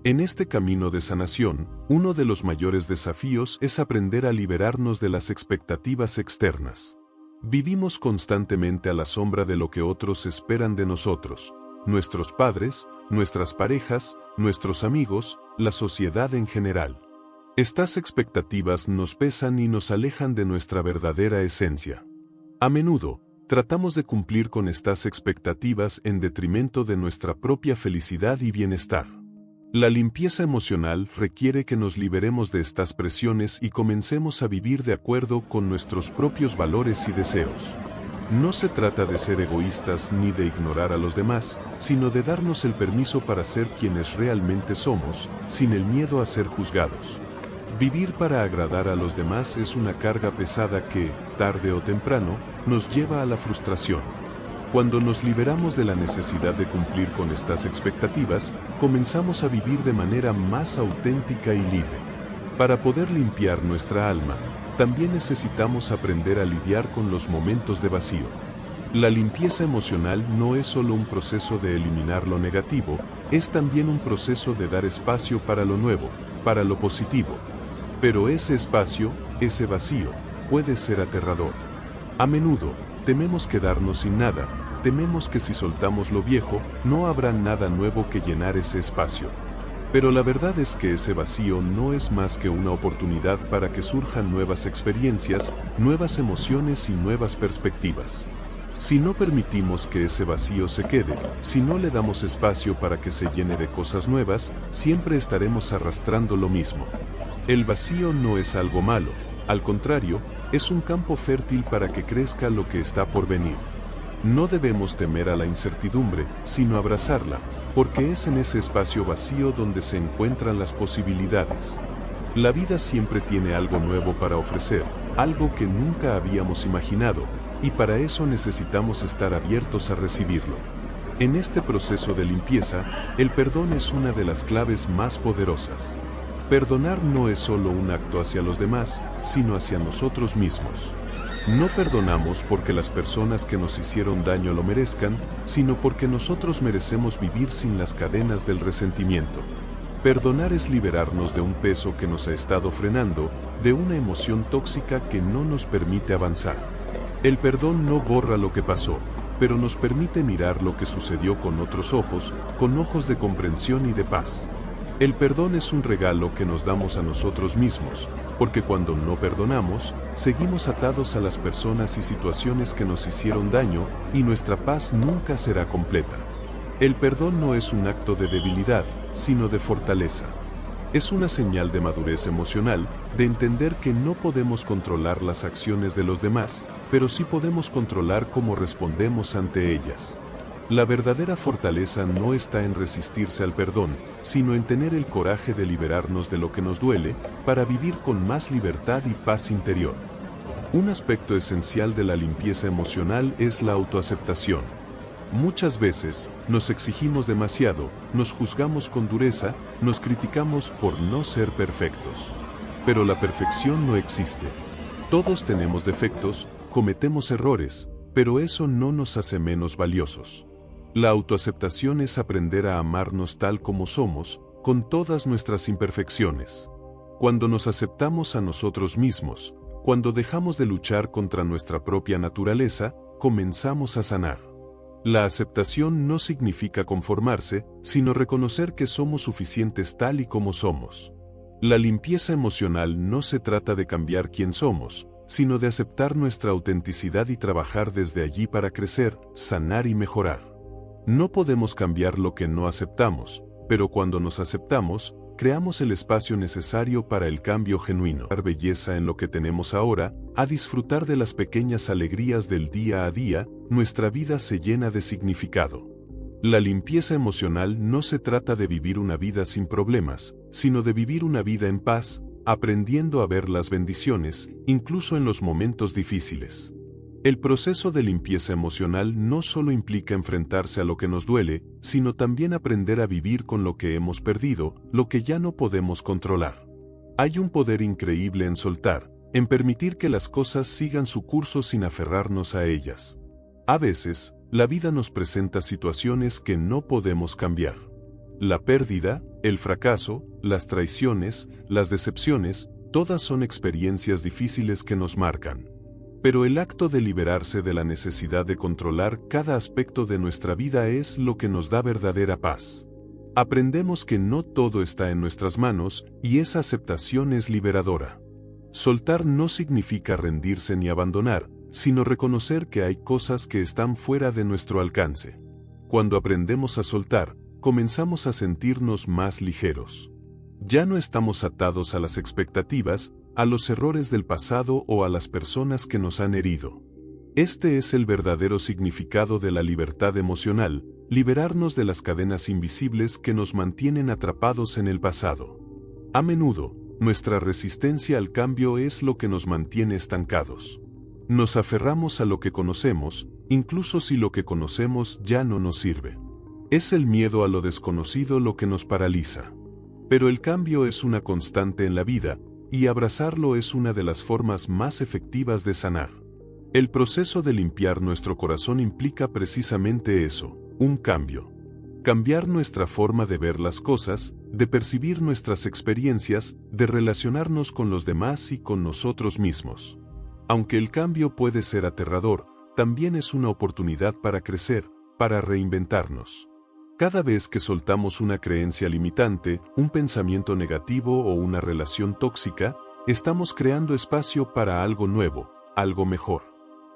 En este camino de sanación, uno de los mayores desafíos es aprender a liberarnos de las expectativas externas. Vivimos constantemente a la sombra de lo que otros esperan de nosotros, nuestros padres, nuestras parejas, nuestros amigos, la sociedad en general. Estas expectativas nos pesan y nos alejan de nuestra verdadera esencia. A menudo, tratamos de cumplir con estas expectativas en detrimento de nuestra propia felicidad y bienestar. La limpieza emocional requiere que nos liberemos de estas presiones y comencemos a vivir de acuerdo con nuestros propios valores y deseos. No se trata de ser egoístas ni de ignorar a los demás, sino de darnos el permiso para ser quienes realmente somos, sin el miedo a ser juzgados. Vivir para agradar a los demás es una carga pesada que, tarde o temprano, nos lleva a la frustración. Cuando nos liberamos de la necesidad de cumplir con estas expectativas, comenzamos a vivir de manera más auténtica y libre. Para poder limpiar nuestra alma, también necesitamos aprender a lidiar con los momentos de vacío. La limpieza emocional no es solo un proceso de eliminar lo negativo, es también un proceso de dar espacio para lo nuevo, para lo positivo. Pero ese espacio, ese vacío, puede ser aterrador. A menudo, tememos quedarnos sin nada, tememos que si soltamos lo viejo, no habrá nada nuevo que llenar ese espacio. Pero la verdad es que ese vacío no es más que una oportunidad para que surjan nuevas experiencias, nuevas emociones y nuevas perspectivas. Si no permitimos que ese vacío se quede, si no le damos espacio para que se llene de cosas nuevas, siempre estaremos arrastrando lo mismo. El vacío no es algo malo, al contrario, es un campo fértil para que crezca lo que está por venir. No debemos temer a la incertidumbre, sino abrazarla, porque es en ese espacio vacío donde se encuentran las posibilidades. La vida siempre tiene algo nuevo para ofrecer, algo que nunca habíamos imaginado, y para eso necesitamos estar abiertos a recibirlo. En este proceso de limpieza, el perdón es una de las claves más poderosas. Perdonar no es solo un acto hacia los demás, sino hacia nosotros mismos. No perdonamos porque las personas que nos hicieron daño lo merezcan, sino porque nosotros merecemos vivir sin las cadenas del resentimiento. Perdonar es liberarnos de un peso que nos ha estado frenando, de una emoción tóxica que no nos permite avanzar. El perdón no borra lo que pasó, pero nos permite mirar lo que sucedió con otros ojos, con ojos de comprensión y de paz. El perdón es un regalo que nos damos a nosotros mismos, porque cuando no perdonamos, seguimos atados a las personas y situaciones que nos hicieron daño, y nuestra paz nunca será completa. El perdón no es un acto de debilidad, sino de fortaleza. Es una señal de madurez emocional, de entender que no podemos controlar las acciones de los demás, pero sí podemos controlar cómo respondemos ante ellas. La verdadera fortaleza no está en resistirse al perdón, sino en tener el coraje de liberarnos de lo que nos duele, para vivir con más libertad y paz interior. Un aspecto esencial de la limpieza emocional es la autoaceptación. Muchas veces, nos exigimos demasiado, nos juzgamos con dureza, nos criticamos por no ser perfectos. Pero la perfección no existe. Todos tenemos defectos, cometemos errores, pero eso no nos hace menos valiosos. La autoaceptación es aprender a amarnos tal como somos, con todas nuestras imperfecciones. Cuando nos aceptamos a nosotros mismos, cuando dejamos de luchar contra nuestra propia naturaleza, comenzamos a sanar. La aceptación no significa conformarse, sino reconocer que somos suficientes tal y como somos. La limpieza emocional no se trata de cambiar quién somos, sino de aceptar nuestra autenticidad y trabajar desde allí para crecer, sanar y mejorar. No podemos cambiar lo que no aceptamos, pero cuando nos aceptamos, creamos el espacio necesario para el cambio genuino. Dar belleza en lo que tenemos ahora, a disfrutar de las pequeñas alegrías del día a día, nuestra vida se llena de significado. La limpieza emocional no se trata de vivir una vida sin problemas, sino de vivir una vida en paz, aprendiendo a ver las bendiciones, incluso en los momentos difíciles. El proceso de limpieza emocional no solo implica enfrentarse a lo que nos duele, sino también aprender a vivir con lo que hemos perdido, lo que ya no podemos controlar. Hay un poder increíble en soltar, en permitir que las cosas sigan su curso sin aferrarnos a ellas. A veces, la vida nos presenta situaciones que no podemos cambiar. La pérdida, el fracaso, las traiciones, las decepciones, todas son experiencias difíciles que nos marcan. Pero el acto de liberarse de la necesidad de controlar cada aspecto de nuestra vida es lo que nos da verdadera paz. Aprendemos que no todo está en nuestras manos, y esa aceptación es liberadora. Soltar no significa rendirse ni abandonar, sino reconocer que hay cosas que están fuera de nuestro alcance. Cuando aprendemos a soltar, comenzamos a sentirnos más ligeros. Ya no estamos atados a las expectativas, a los errores del pasado o a las personas que nos han herido. Este es el verdadero significado de la libertad emocional, liberarnos de las cadenas invisibles que nos mantienen atrapados en el pasado. A menudo, nuestra resistencia al cambio es lo que nos mantiene estancados. Nos aferramos a lo que conocemos, incluso si lo que conocemos ya no nos sirve. Es el miedo a lo desconocido lo que nos paraliza. Pero el cambio es una constante en la vida, y abrazarlo es una de las formas más efectivas de sanar. El proceso de limpiar nuestro corazón implica precisamente eso, un cambio. Cambiar nuestra forma de ver las cosas, de percibir nuestras experiencias, de relacionarnos con los demás y con nosotros mismos. Aunque el cambio puede ser aterrador, también es una oportunidad para crecer, para reinventarnos. Cada vez que soltamos una creencia limitante, un pensamiento negativo o una relación tóxica, estamos creando espacio para algo nuevo, algo mejor.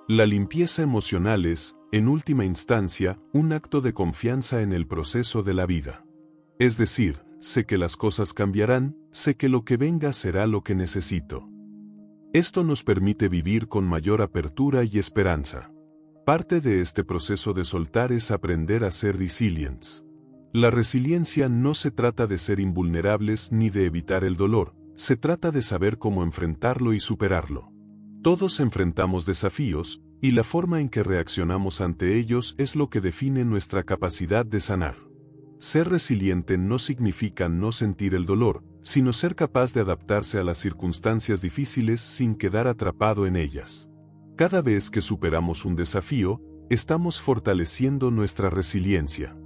La limpieza emocional es, en última instancia, un acto de confianza en el proceso de la vida. Es decir, sé que las cosas cambiarán, sé que lo que venga será lo que necesito. Esto nos permite vivir con mayor apertura y esperanza. Parte de este proceso de soltar es aprender a ser resilientes. La resiliencia no se trata de ser invulnerables ni de evitar el dolor, se trata de saber cómo enfrentarlo y superarlo. Todos enfrentamos desafíos, y la forma en que reaccionamos ante ellos es lo que define nuestra capacidad de sanar. Ser resiliente no significa no sentir el dolor, sino ser capaz de adaptarse a las circunstancias difíciles sin quedar atrapado en ellas. Cada vez que superamos un desafío, estamos fortaleciendo nuestra resiliencia.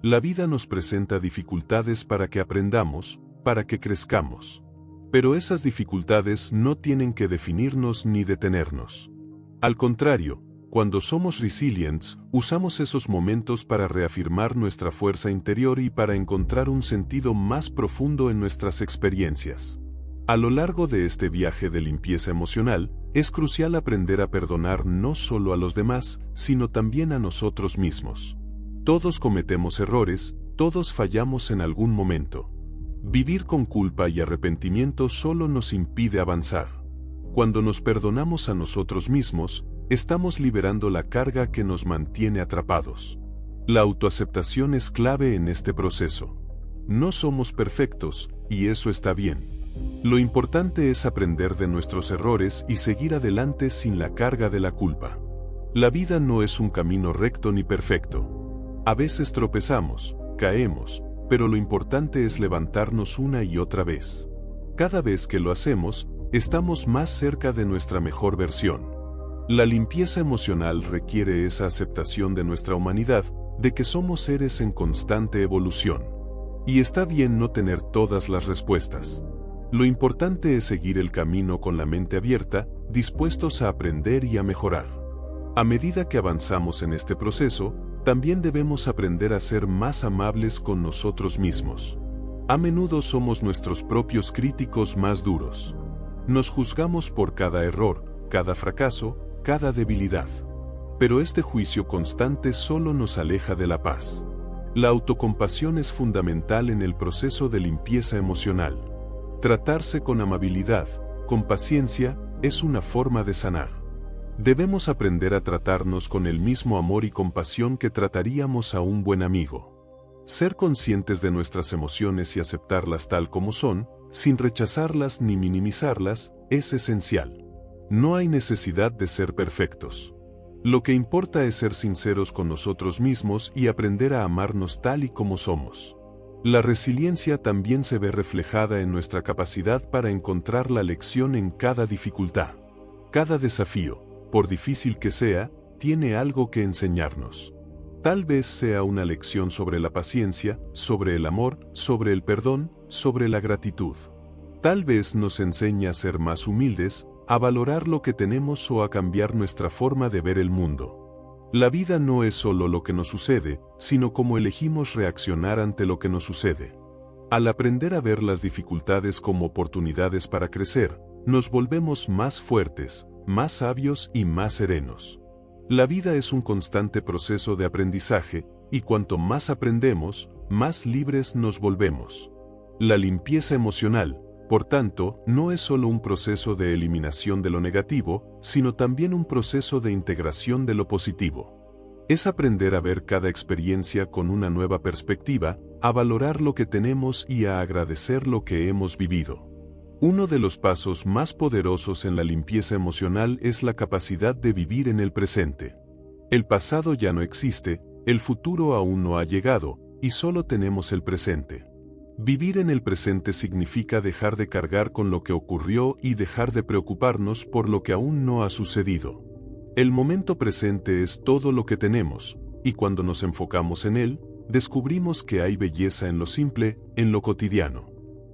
La vida nos presenta dificultades para que aprendamos, para que crezcamos. Pero esas dificultades no tienen que definirnos ni detenernos. Al contrario, cuando somos resilientes, usamos esos momentos para reafirmar nuestra fuerza interior y para encontrar un sentido más profundo en nuestras experiencias. A lo largo de este viaje de limpieza emocional, es crucial aprender a perdonar no solo a los demás, sino también a nosotros mismos. Todos cometemos errores, todos fallamos en algún momento. Vivir con culpa y arrepentimiento solo nos impide avanzar. Cuando nos perdonamos a nosotros mismos, estamos liberando la carga que nos mantiene atrapados. La autoaceptación es clave en este proceso. No somos perfectos, y eso está bien. Lo importante es aprender de nuestros errores y seguir adelante sin la carga de la culpa. La vida no es un camino recto ni perfecto. A veces tropezamos, caemos, pero lo importante es levantarnos una y otra vez. Cada vez que lo hacemos, estamos más cerca de nuestra mejor versión. La limpieza emocional requiere esa aceptación de nuestra humanidad, de que somos seres en constante evolución. Y está bien no tener todas las respuestas. Lo importante es seguir el camino con la mente abierta, dispuestos a aprender y a mejorar. A medida que avanzamos en este proceso, también debemos aprender a ser más amables con nosotros mismos. A menudo somos nuestros propios críticos más duros. Nos juzgamos por cada error, cada fracaso, cada debilidad. Pero este juicio constante solo nos aleja de la paz. La autocompasión es fundamental en el proceso de limpieza emocional. Tratarse con amabilidad, con paciencia, es una forma de sanar. Debemos aprender a tratarnos con el mismo amor y compasión que trataríamos a un buen amigo. Ser conscientes de nuestras emociones y aceptarlas tal como son, sin rechazarlas ni minimizarlas, es esencial. No hay necesidad de ser perfectos. Lo que importa es ser sinceros con nosotros mismos y aprender a amarnos tal y como somos. La resiliencia también se ve reflejada en nuestra capacidad para encontrar la lección en cada dificultad. Cada desafío, por difícil que sea, tiene algo que enseñarnos. Tal vez sea una lección sobre la paciencia, sobre el amor, sobre el perdón, sobre la gratitud. Tal vez nos enseñe a ser más humildes, a valorar lo que tenemos o a cambiar nuestra forma de ver el mundo. La vida no es solo lo que nos sucede, sino cómo elegimos reaccionar ante lo que nos sucede. Al aprender a ver las dificultades como oportunidades para crecer, nos volvemos más fuertes, más sabios y más serenos. La vida es un constante proceso de aprendizaje, y cuanto más aprendemos, más libres nos volvemos. La limpieza emocional, por tanto, no es solo un proceso de eliminación de lo negativo, sino también un proceso de integración de lo positivo. Es aprender a ver cada experiencia con una nueva perspectiva, a valorar lo que tenemos y a agradecer lo que hemos vivido. Uno de los pasos más poderosos en la limpieza emocional es la capacidad de vivir en el presente. El pasado ya no existe, el futuro aún no ha llegado, y solo tenemos el presente. Vivir en el presente significa dejar de cargar con lo que ocurrió y dejar de preocuparnos por lo que aún no ha sucedido. El momento presente es todo lo que tenemos, y cuando nos enfocamos en él, descubrimos que hay belleza en lo simple, en lo cotidiano.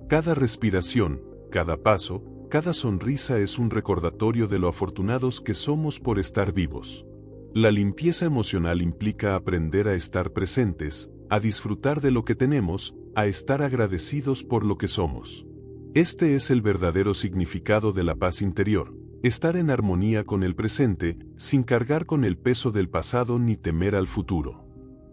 Cada respiración, cada paso, cada sonrisa es un recordatorio de lo afortunados que somos por estar vivos. La limpieza emocional implica aprender a estar presentes, a disfrutar de lo que tenemos, a estar agradecidos por lo que somos. Este es el verdadero significado de la paz interior, estar en armonía con el presente, sin cargar con el peso del pasado ni temer al futuro.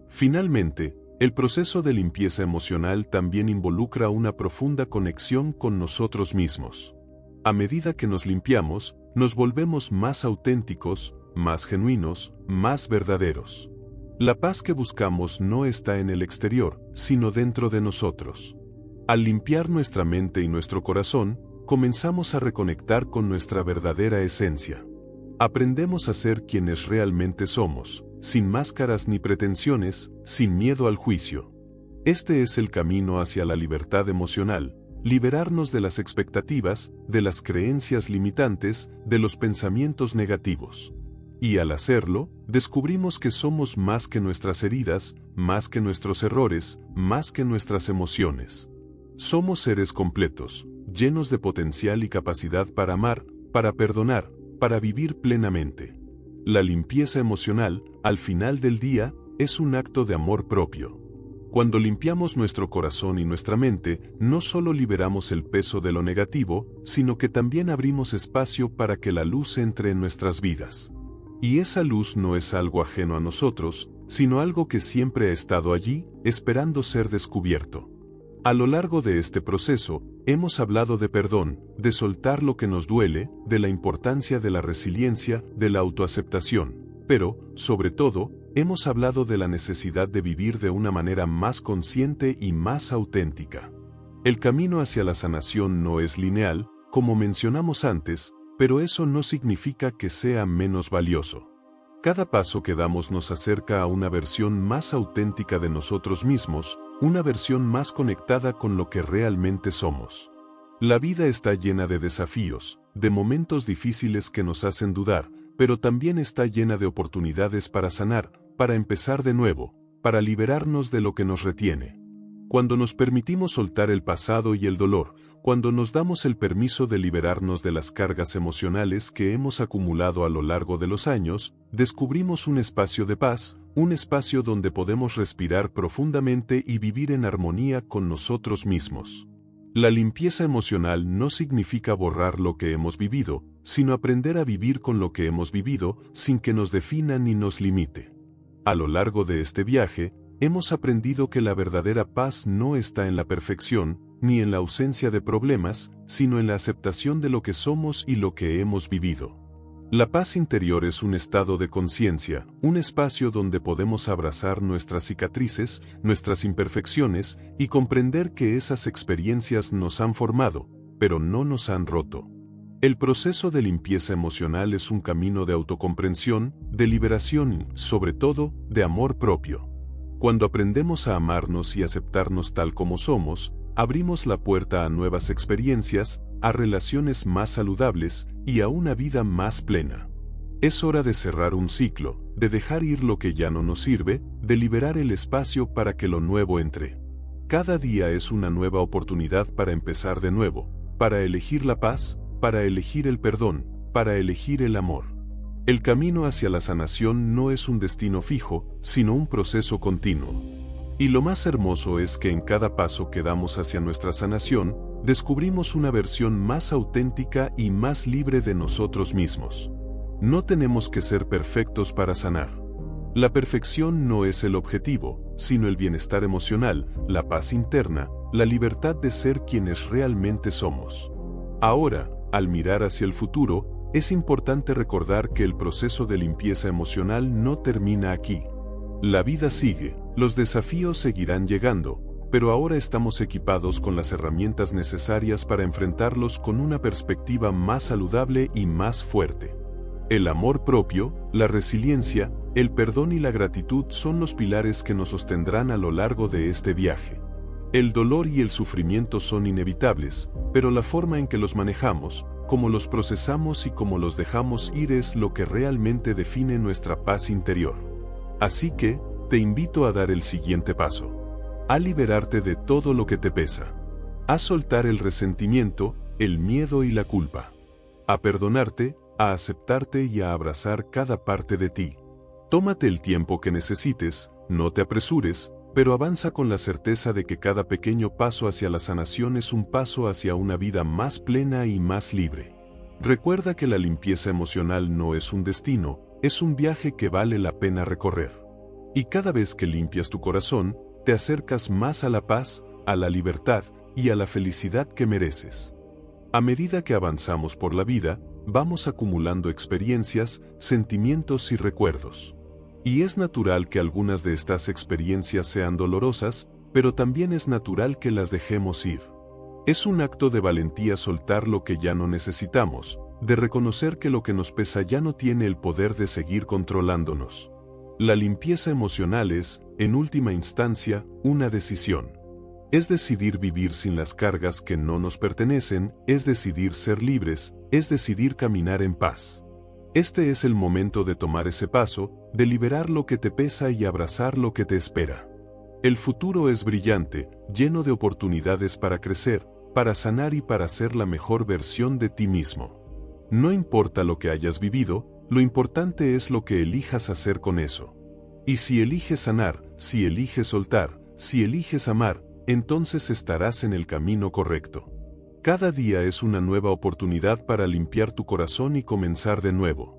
Finalmente, el proceso de limpieza emocional también involucra una profunda conexión con nosotros mismos. A medida que nos limpiamos, nos volvemos más auténticos, más genuinos, más verdaderos. La paz que buscamos no está en el exterior, sino dentro de nosotros. Al limpiar nuestra mente y nuestro corazón, comenzamos a reconectar con nuestra verdadera esencia. Aprendemos a ser quienes realmente somos, sin máscaras ni pretensiones, sin miedo al juicio. Este es el camino hacia la libertad emocional, liberarnos de las expectativas, de las creencias limitantes, de los pensamientos negativos. Y al hacerlo, descubrimos que somos más que nuestras heridas, más que nuestros errores, más que nuestras emociones. Somos seres completos, llenos de potencial y capacidad para amar, para perdonar, para vivir plenamente. La limpieza emocional, al final del día, es un acto de amor propio. Cuando limpiamos nuestro corazón y nuestra mente, no solo liberamos el peso de lo negativo, sino que también abrimos espacio para que la luz entre en nuestras vidas. Y esa luz no es algo ajeno a nosotros, sino algo que siempre ha estado allí, esperando ser descubierto. A lo largo de este proceso, hemos hablado de perdón, de soltar lo que nos duele, de la importancia de la resiliencia, de la autoaceptación, pero, sobre todo, hemos hablado de la necesidad de vivir de una manera más consciente y más auténtica. El camino hacia la sanación no es lineal, como mencionamos antes, pero eso no significa que sea menos valioso. Cada paso que damos nos acerca a una versión más auténtica de nosotros mismos, una versión más conectada con lo que realmente somos. La vida está llena de desafíos, de momentos difíciles que nos hacen dudar, pero también está llena de oportunidades para sanar, para empezar de nuevo, para liberarnos de lo que nos retiene. Cuando nos permitimos soltar el pasado y el dolor, cuando nos damos el permiso de liberarnos de las cargas emocionales que hemos acumulado a lo largo de los años, descubrimos un espacio de paz, un espacio donde podemos respirar profundamente y vivir en armonía con nosotros mismos. La limpieza emocional no significa borrar lo que hemos vivido, sino aprender a vivir con lo que hemos vivido, sin que nos defina ni nos limite. A lo largo de este viaje, hemos aprendido que la verdadera paz no está en la perfección, ni en la ausencia de problemas, sino en la aceptación de lo que somos y lo que hemos vivido. La paz interior es un estado de conciencia, un espacio donde podemos abrazar nuestras cicatrices, nuestras imperfecciones, y comprender que esas experiencias nos han formado, pero no nos han roto. El proceso de limpieza emocional es un camino de autocomprensión, de liberación y, sobre todo, de amor propio. Cuando aprendemos a amarnos y aceptarnos tal como somos, abrimos la puerta a nuevas experiencias, a relaciones más saludables y a una vida más plena. Es hora de cerrar un ciclo, de dejar ir lo que ya no nos sirve, de liberar el espacio para que lo nuevo entre. Cada día es una nueva oportunidad para empezar de nuevo, para elegir la paz, para elegir el perdón, para elegir el amor. El camino hacia la sanación no es un destino fijo, sino un proceso continuo. Y lo más hermoso es que en cada paso que damos hacia nuestra sanación, descubrimos una versión más auténtica y más libre de nosotros mismos. No tenemos que ser perfectos para sanar. La perfección no es el objetivo, sino el bienestar emocional, la paz interna, la libertad de ser quienes realmente somos. Ahora, al mirar hacia el futuro, es importante recordar que el proceso de limpieza emocional no termina aquí. La vida sigue, los desafíos seguirán llegando, pero ahora estamos equipados con las herramientas necesarias para enfrentarlos con una perspectiva más saludable y más fuerte. El amor propio, la resiliencia, el perdón y la gratitud son los pilares que nos sostendrán a lo largo de este viaje. El dolor y el sufrimiento son inevitables, pero la forma en que los manejamos, cómo los procesamos y cómo los dejamos ir es lo que realmente define nuestra paz interior. Así que, te invito a dar el siguiente paso. A liberarte de todo lo que te pesa. A soltar el resentimiento, el miedo y la culpa. A perdonarte, a aceptarte y a abrazar cada parte de ti. Tómate el tiempo que necesites, no te apresures, pero avanza con la certeza de que cada pequeño paso hacia la sanación es un paso hacia una vida más plena y más libre. Recuerda que la limpieza emocional no es un destino, es un viaje que vale la pena recorrer. Y cada vez que limpias tu corazón, te acercas más a la paz, a la libertad y a la felicidad que mereces. A medida que avanzamos por la vida, vamos acumulando experiencias, sentimientos y recuerdos. Y es natural que algunas de estas experiencias sean dolorosas, pero también es natural que las dejemos ir. Es un acto de valentía soltar lo que ya no necesitamos, de reconocer que lo que nos pesa ya no tiene el poder de seguir controlándonos. La limpieza emocional es, en última instancia, una decisión. Es decidir vivir sin las cargas que no nos pertenecen, es decidir ser libres, es decidir caminar en paz. Este es el momento de tomar ese paso, de liberar lo que te pesa y abrazar lo que te espera. El futuro es brillante, lleno de oportunidades para crecer, para sanar y para ser la mejor versión de ti mismo. No importa lo que hayas vivido, lo importante es lo que elijas hacer con eso. Y si eliges sanar, si eliges soltar, si eliges amar, entonces estarás en el camino correcto. Cada día es una nueva oportunidad para limpiar tu corazón y comenzar de nuevo.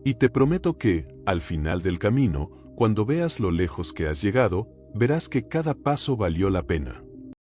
Y te prometo que, al final del camino, cuando veas lo lejos que has llegado, verás que cada paso valió la pena.